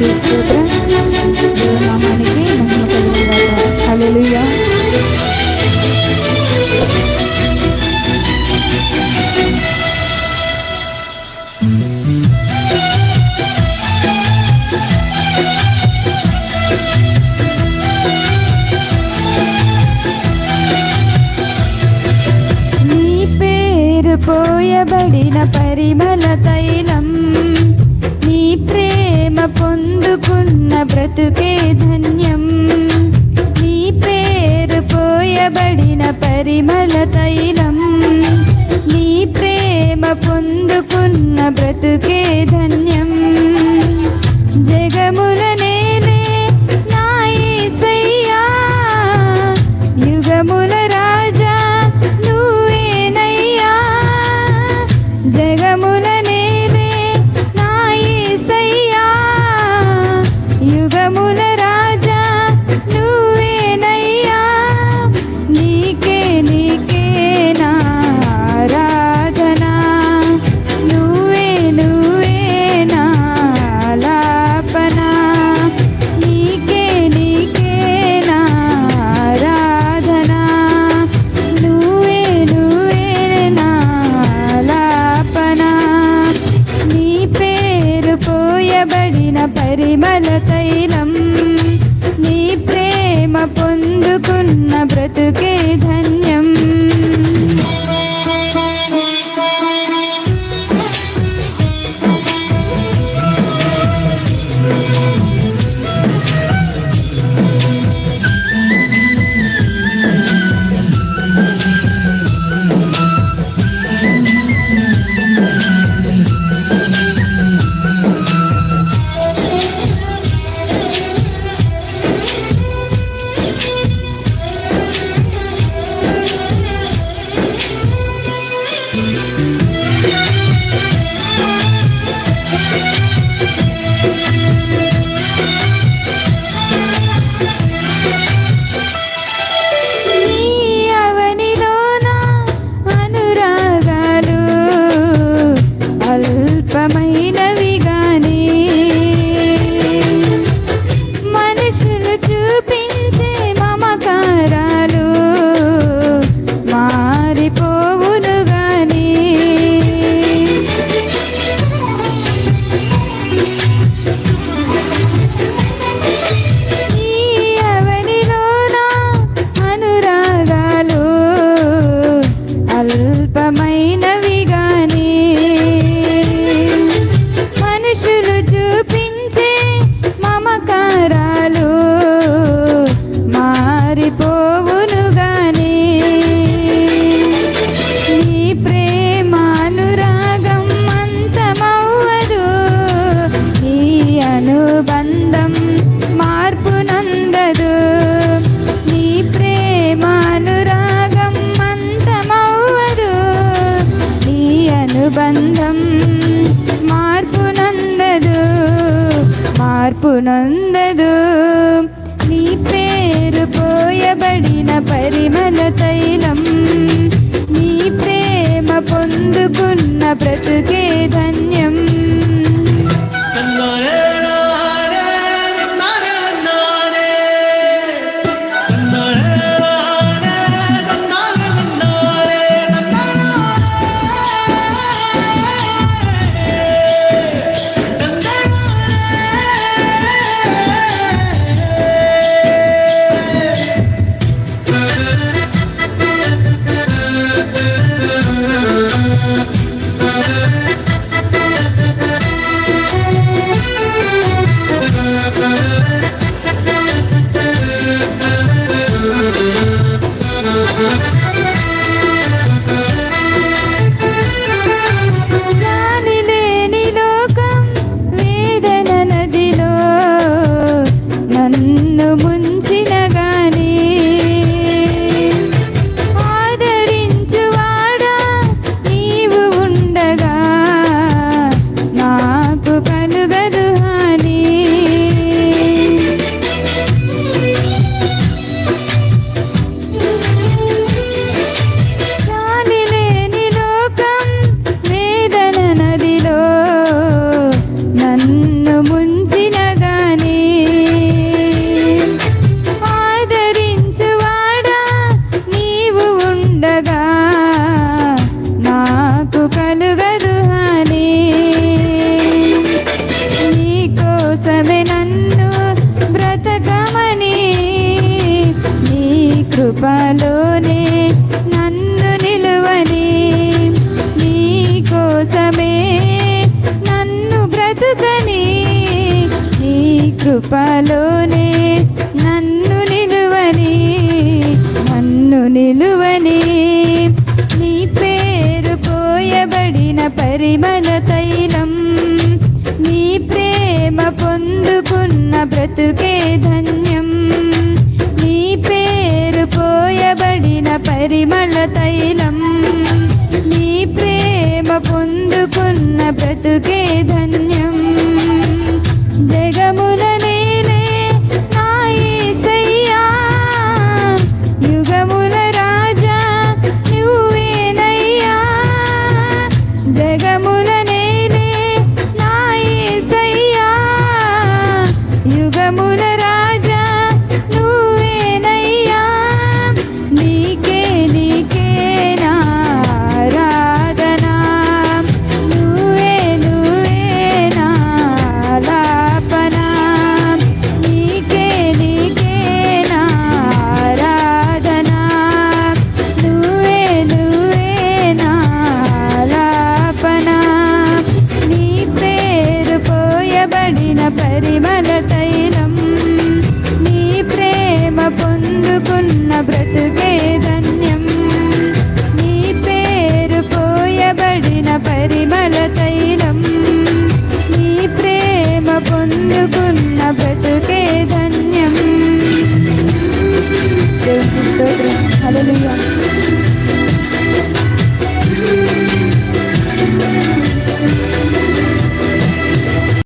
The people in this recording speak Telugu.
దేవునికి స్తోత్రం. దేవుని నామానికి మహిమ కలుగును గాక. హల్లెలూయా. నీ పేరు పోయబడిన పరిమళ తైలం, నీ ప్రేమ పొందుకున్న బ్రతుకే ధన్యం. నీ పేరు పోయబడిన పరిమళ తైలం, నీ ప్రేమ పొందుకున్న బ్రతుకే ధన్యం. జగముల నేలే నా యేసయ్యా, యుగముల రాజా నువ్వేనయ్యా. జగముల నేలే నా యేసయ్యా, యుగముల రాజా నువ్వేనయ్యా. నీకే నీకే నా ఆరాధన, నువ్వే నువ్వే నా ఆలాపన. నీకే నీకే నా ఆరాధన, నువ్వే నువ్వే నా ఆలాపన. నీ పేరు పోయబడిన పరిమళ తైలం, నీ ప్రేమ పొందుకున్న బ్రతుకే ధన్యం. అనుబంధం మార్పు నందదు. నీ ప్రేమానురాగం అంతమవ్వదు. నీ అనుబంధం మార్పు నందదు, మార్పు నందదు. నీ పేరు పోయబడిన పరిమళ తైలం, నీ ప్రేమ పొందుకున్న బ్రతుకే ధన్యం. కోసమే నన్ను బ్రతకమని, నీ కృపలోనే నన్ను నిలువని, నీ కోసమే నన్ను బ్రతుకని, నీ కృపలోనే నన్ను నిలువని, నన్ను నిలువని. నీ పేరు పోయబడిన పరిమళ తైలం, నీ ప్రేమ పొందుకున్న బ్రతుకే ధన్యం. నీ పేరు పోయబడిన పరిమళ తైలం, నీ ప్రేమ పొందుకున్న బ్రతుకే ధన్యం. జగముల నేలే నా యేసయ్యా, యుగముల రాజా నువ్వేనయ్యా. జగముల నేలే నా యేసయ్యా, యుగముల రాజా నువ్వేనయ్యా. నీకే నీకే నా ఆరాధన, నువ్వే నువ్వే నా ఆలాపన. నీకే నీకే నా ఆరాధన, నువ్వే నువ్వే నా ఆలాపన. నీ పేరు పోయబడిన పరిమళ తైలం, నీ ప్రేమ పొందుకు